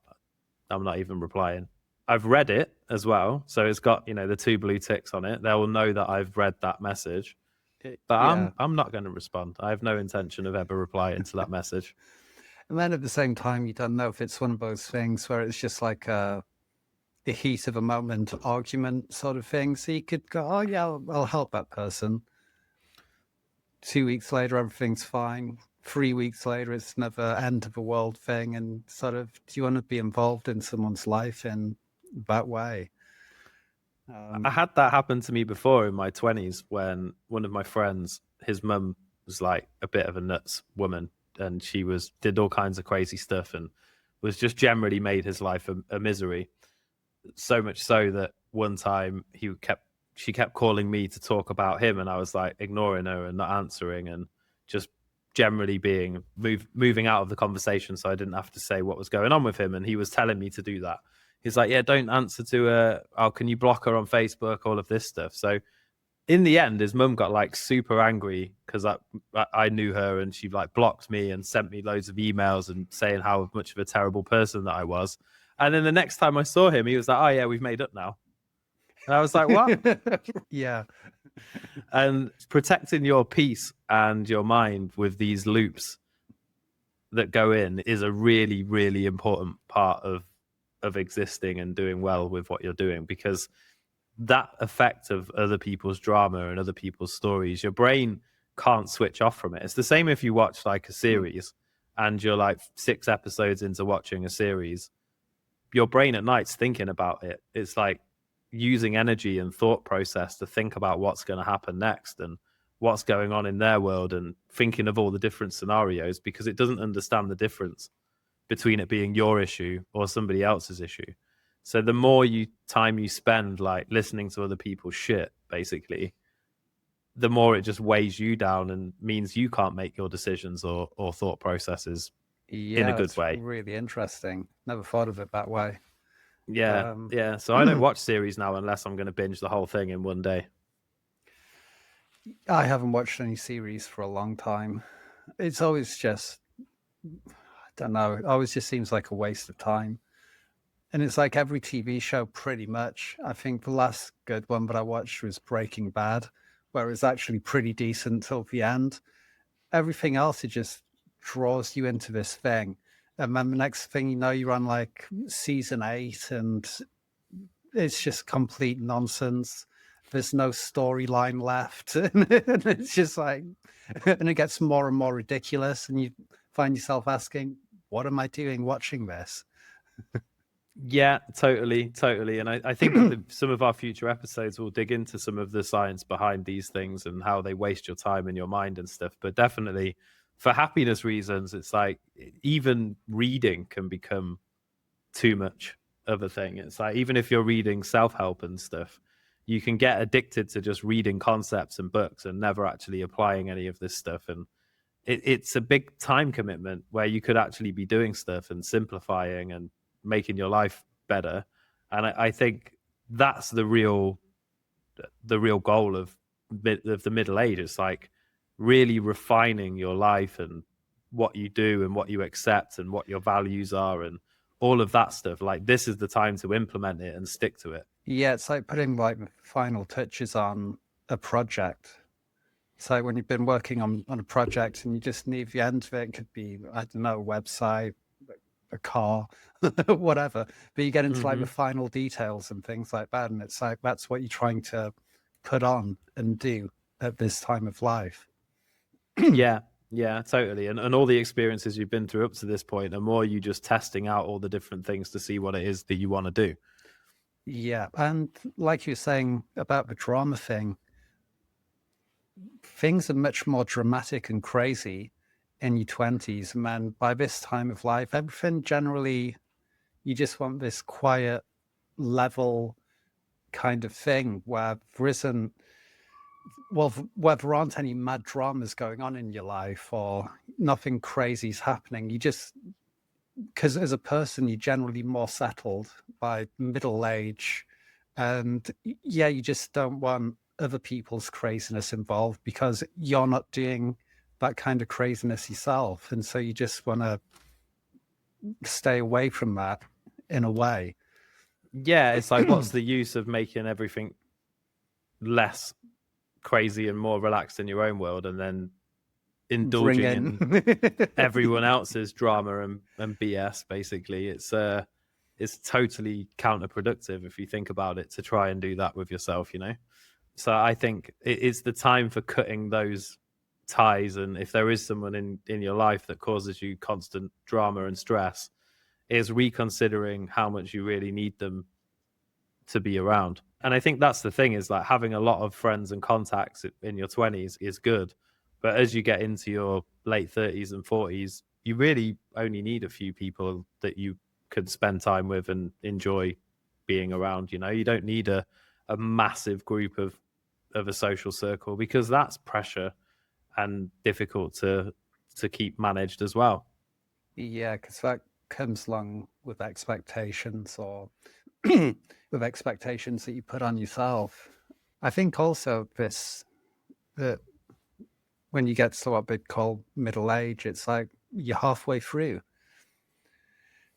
I'm not even replying. I've read it as well. So it's got, the 2 blue ticks on it. They will know that I've read that message. But I'm not going to respond. I have no intention of ever replying to that message. And then at the same time, you don't know if it's one of those things where it's just like the heat of a moment argument sort of thing. So you could go, oh yeah, I'll help that person. 2 weeks later, everything's fine. 3 weeks later, it's another end of the world thing. And sort of, do you want to be involved in someone's life in that way? I had that happen to me before in my 20s, when one of my friends, his mum was like a bit of a nuts woman, and she did all kinds of crazy stuff and was just generally made his life a misery. So much so that one time she kept calling me to talk about him, and I was like ignoring her and not answering, and just generally moving out of the conversation so I didn't have to say what was going on with him. And he was telling me to do that. He's like, yeah, don't answer to her. Oh, can you block her on Facebook? All of this stuff. So in the end, his mum got like super angry because I knew her, and she like blocked me and sent me loads of emails and saying how much of a terrible person that I was. And then the next time I saw him, he was like, oh yeah, we've made up now. And I was like, what? Yeah. And protecting your peace and your mind with these loops that go in is a really, really important part of existing and doing well with what you're doing, because that effect of other people's drama and other people's stories, your brain can't switch off from it. It's the same if you watch like a series and you're like 6 episodes into watching a series, your brain at night's thinking about it. It's like using energy and thought process to think about what's going to happen next and what's going on in their world, and thinking of all the different scenarios, because it doesn't understand the difference between it being your issue or somebody else's issue. So the more time you spend like listening to other people's shit, basically, the more it just weighs you down and means you can't make your decisions or thought processes in a good way. Really interesting. Never thought of it that way. Yeah, Um, yeah. So I don't watch series now unless I'm going to binge the whole thing in one day. I haven't watched any series for a long time. It's always just, I don't know, it always just seems like a waste of time. And it's like every TV show, pretty much. I think the last good one that I watched was Breaking Bad, where it was actually pretty decent till the end. Everything else, it just draws you into this thing. And then the next thing you know, you're on like season 8, and it's just complete nonsense. There's no storyline left. And it's just like, and it gets more and more ridiculous. And you find yourself asking, what am I doing watching this? Yeah, totally, totally. And I think that some of our future episodes will dig into some of the science behind these things and how they waste your time and your mind and stuff. But definitely for happiness reasons, it's like even reading can become too much of a thing. It's like even if you're reading self-help and stuff, you can get addicted to just reading concepts and books and never actually applying any of this stuff. And it's a big time commitment where you could actually be doing stuff and simplifying and making your life better. And I think that's the real goal of the middle age. It's like really refining your life and what you do and what you accept and what your values are and all of that stuff. Like this is the time to implement it and stick to it. Yeah, it's like putting like the final touches on a project. It's like when you've been working on a project and you just need the end of it. It could be, I don't know, a website, a car, whatever. But you get into like the final details and things like that. And it's like that's what you're trying to put on and do at this time of life. Yeah, yeah, totally. And all the experiences you've been through up to this point are more you just testing out all the different things to see what it is that you want to do. Yeah. And like you were saying about the drama thing, things are much more dramatic and crazy in your 20s. And then by this time of life, everything generally, you just want this quiet, level kind of thing where there isn't, well, where there aren't any mad dramas going on in your life or nothing crazy is happening. You just, because as a person, you're generally more settled by middle age. And yeah, you just don't want other people's craziness involved because you're not doing that kind of craziness yourself. And so you just want to stay away from that in a way. Yeah, it's like what's the use of making everything less crazy and more relaxed in your own world and then indulging in everyone else's drama and BS basically. It's totally counterproductive if you think about it to try and do that with yourself, you know? So I think it's the time for cutting those ties. And if there is someone in your life that causes you constant drama and stress, is reconsidering how much you really need them to be around. And I think that's the thing is like having a lot of friends and contacts in your 20s is good. But as you get into your late 30s and 40s, you really only need a few people that you could spend time with and enjoy being around. You know, you don't need a massive group of a social circle because that's pressure and difficult to keep managed as well. Yeah, because that comes along with expectations or with expectations that you put on yourself. I think also this that when you get to what they'd call middle age, it's like you're halfway through.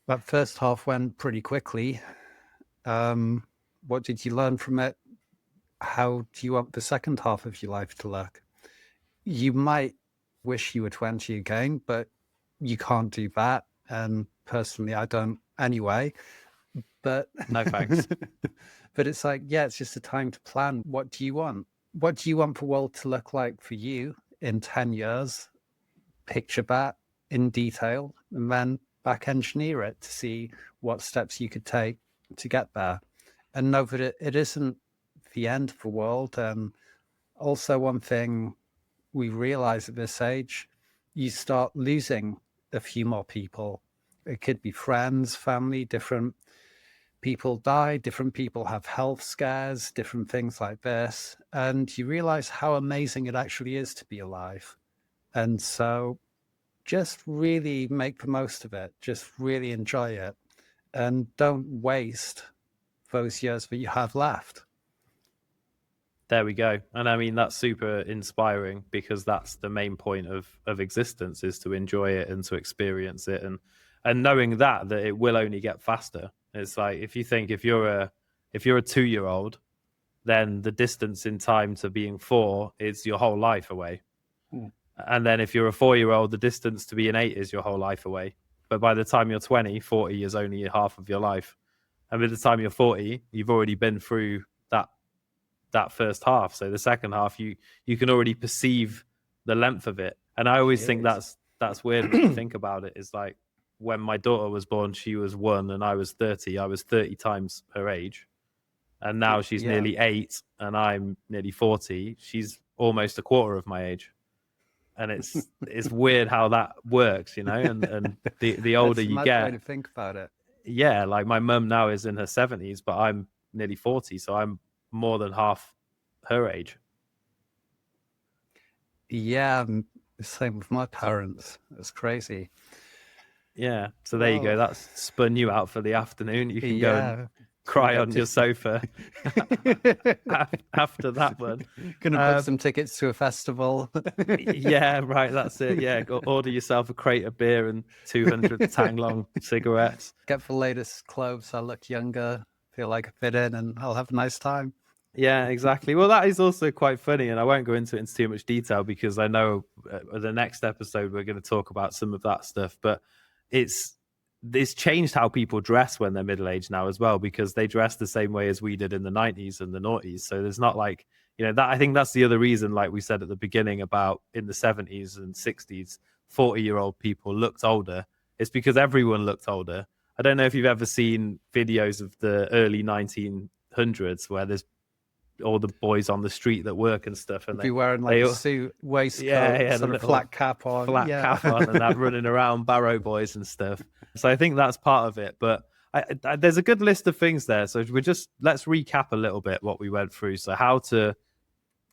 That first half went pretty quickly. What did you learn from it? How do you want the second half of your life to look? You might wish you were 20 again, but you can't do that. And personally, I don't anyway. But No thanks. but it's like, yeah, it's just a time to plan. What do you want? What do you want the world to look like for you in 10 years? Picture that in detail and then back engineer it to see what steps you could take to get there. And know that it isn't the end of the world. And also one thing we realize at this age, you start losing a few more people. It could be friends, family, different people die, different people have health scares, different things like this. And you realize how amazing it actually is to be alive. And so just really make the most of it, just really enjoy it. and don't waste those years that you have left. There we go. And I mean, that's super inspiring, because that's the main point of existence, is to enjoy it and to experience it, and knowing that it will only get faster. It's like, if you think, if you're a 2-year-old, then the distance in time to being 4 is your whole life away. And then if you're a 4-year-old, the distance to being 8 is your whole life away. But by the time you're 20, 40 is only half of your life. And by the time you're 40, you've already been through that first half. So the second half, you can already perceive the length of it. And I always think that's weird when you think about it. Is like, when my daughter was born, she was 1 and I was 30. I was 30 times her age. And now she's nearly 8 and I'm nearly 40. She's almost a quarter of my age. And it's weird how that works, and the older you get. Way to think about it. Yeah, like my mum now is in her 70s, but I'm nearly 40, so I'm more than half her age. Yeah, same with my parents. It's crazy. Yeah, so there you go. That's spun you out for the afternoon. You can go and cry on your sofa after that one. Gonna book some tickets to a festival. Yeah, right, that's it. Yeah, go order yourself a crate of beer and 200 Tang Long cigarettes. Get the latest clothes. I'll look younger, feel like I fit in, and I'll have a nice time. Yeah, exactly. Well, that is also quite funny, and I won't go into it in too much detail, because I know the next episode we're going to talk about some of that stuff. But it's changed how people dress when they're middle-aged now as well, because they dress the same way as we did in the 90s and the noughties. So there's not like, that I think that's the other reason, like we said at the beginning, about in the 70s and 60s, 40-year-old people looked older. It's because everyone looked older. I don't know if you've ever seen videos of the early 1900s where there's all the boys on the street that work and stuff, and be wearing like a suit, waistcoat, sort of flat cap on, and that running around, Barrow boys and stuff. So I think that's part of it. But there's a good list of things there. So let's recap a little bit what we went through. So how to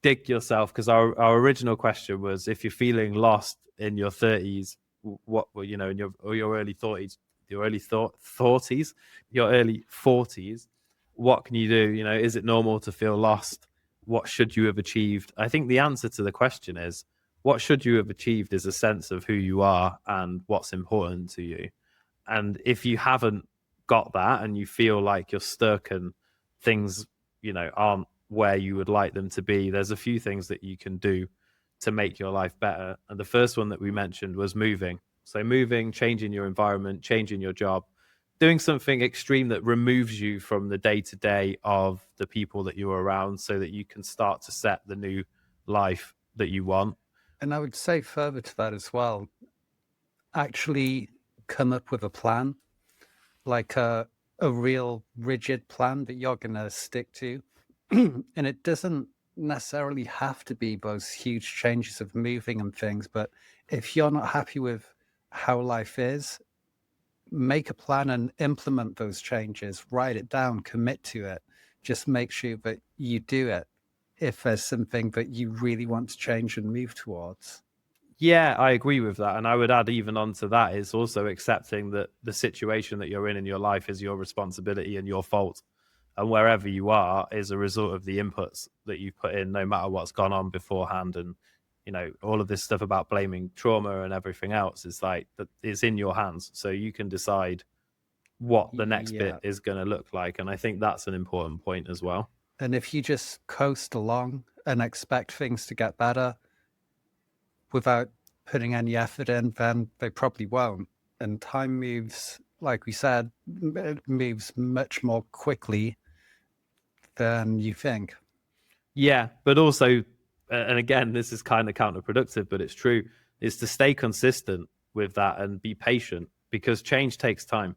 dig yourself, because our original question was, if you're feeling lost in your 30s, what in your early 30s, your early 40s, what can you do? Is it normal to feel lost? What should you have achieved? I think the answer to the question is, what should you have achieved is a sense of who you are and what's important to you. And if you haven't got that and you feel like you're stuck and things, aren't where you would like them to be, there's a few things that you can do to make your life better. And the first one that we mentioned was moving. So moving, changing your environment, changing your job, doing something extreme that removes you from the day-to-day of the people that you're around, so that you can start to set the new life that you want. And I would say further to that as well, actually come up with a plan, like a real rigid plan that you're going to stick to. And it doesn't necessarily have to be those huge changes of moving and things, but if you're not happy with how life is, make a plan and implement those changes, write it down, commit to it. Just make sure that you do it if there's something that you really want to change and move towards. Yeah, I agree with that. And I would add, even onto that, is also accepting that the situation that you're in your life is your responsibility and your fault. And wherever you are is a result of the inputs that you've put in, no matter what's gone on beforehand. And all of this stuff about blaming trauma and everything else is like, that is in your hands. So you can decide what the next bit is going to look like. And I think that's an important point as well. And if you just coast along and expect things to get better without putting any effort in, then they probably won't. And time moves, like we said, it moves much more quickly than you think. Yeah, but also, and again, this is kind of counterproductive, but it's true, is to stay consistent with that and be patient, because change takes time.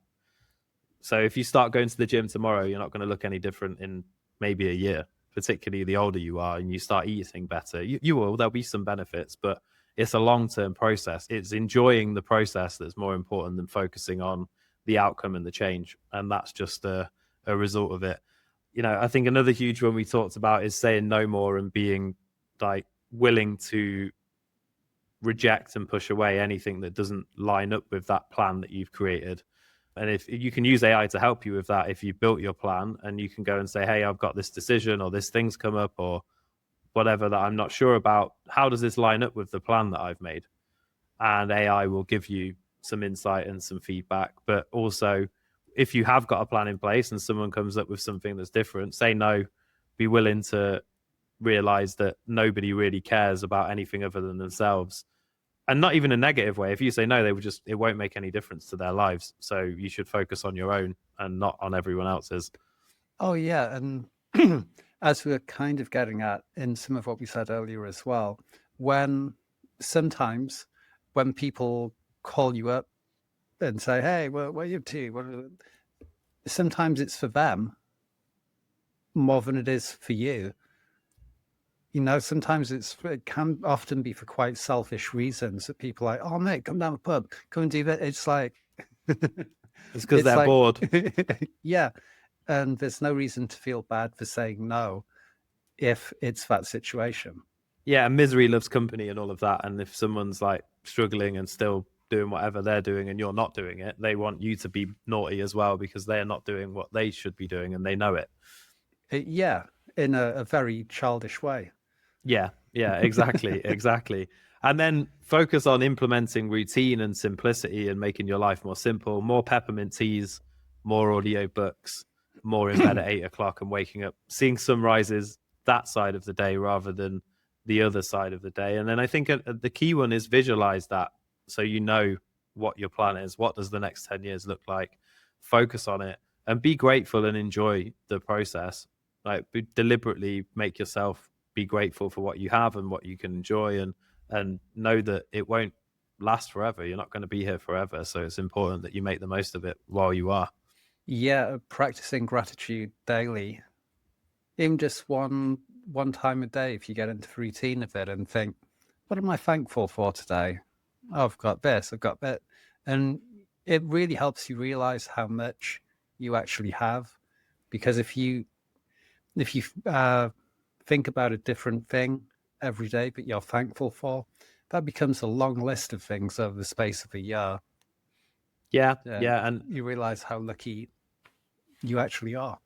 So if you start going to the gym tomorrow, you're not going to look any different in maybe a year, particularly the older you are and you start eating better. You will, there'll be some benefits, but it's a long-term process. It's enjoying the process that's more important than focusing on the outcome and the change. And that's just a result of it. I think another huge one we talked about is saying no more and being like willing to reject and push away anything that doesn't line up with that plan that you've created. And if you can use AI to help you with that, if you built your plan, and you can go and say, hey, I've got this decision, or this thing's come up, or whatever that I'm not sure about, how does this line up with the plan that I've made? And AI will give you some insight and some feedback. But also, if you have got a plan in place and someone comes up with something that's different, say no. Be willing to realize that nobody really cares about anything other than themselves, and not even a negative way. If you say no, it won't make any difference to their lives. So you should focus on your own and not on everyone else's. Oh yeah, and as we're kind of getting at in some of what we said earlier as well, sometimes when people call you up and say, hey, where are you up to? Sometimes it's for them more than it is for you. Sometimes it can often be for quite selfish reasons that people are like, oh mate, come down the pub, come and do that. It's like it's because they're like, bored. Yeah. And there's no reason to feel bad for saying no if it's that situation. Yeah, misery loves company and all of that. And if someone's like struggling and still doing whatever they're doing and you're not doing it, they want you to be naughty as well, because they're not doing what they should be doing and they know it. Yeah, in a very childish way. Yeah, exactly, exactly. And then focus on implementing routine and simplicity and making your life more simple. More peppermint teas, more audio books, more in bed at 8 o'clock and waking up, seeing sunrises that side of the day rather than the other side of the day. And then I think the key one is visualize that, so you know what your plan is. What does the next 10 years look like? Focus on it and be grateful and enjoy the process. Like, deliberately make yourself be grateful for what you have and what you can enjoy, and know that it won't last forever. You're not going to be here forever. So it's important that you make the most of it while you are. Yeah, practicing gratitude daily, even just one time a day, if you get into the routine of it and think, what am I thankful for today? Oh, I've got this, I've got that. And it really helps you realize how much you actually have. Because if you think about a different thing every day that you're thankful for, that becomes a long list of things over the space of a year. Yeah. And you realize how lucky you actually are.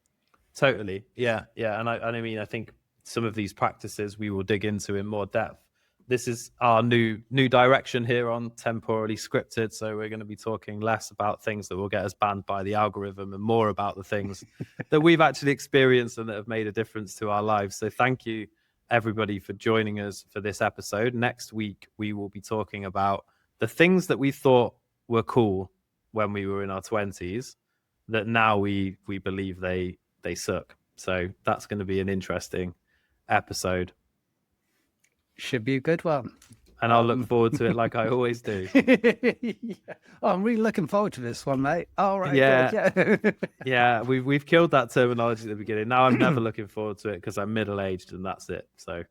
Totally. Yeah. And I mean, I think some of these practices we will dig into in more depth. This is our new direction here on Temporally Scripted. So we're going to be talking less about things that will get us banned by the algorithm and more about the things that we've actually experienced and that have made a difference to our lives. So thank you, everybody, for joining us for this episode. Next week, we will be talking about the things that we thought were cool when we were in our 20s that now we believe they suck. So that's going to be an interesting episode. Should be a good one. And I'll look forward to it like I always do. Yeah. Oh, I'm really looking forward to this one, mate. All right. Yeah. Yeah, we've killed that terminology at the beginning. Now I'm never looking forward to it because I'm middle-aged and that's it. So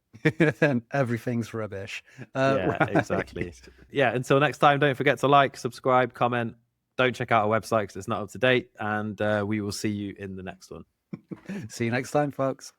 and everything's rubbish. Yeah, right. Exactly. Yeah, until next time, don't forget to like, subscribe, comment. Don't check out our website because it's not up to date. And we will see you in the next one. See you next time, folks.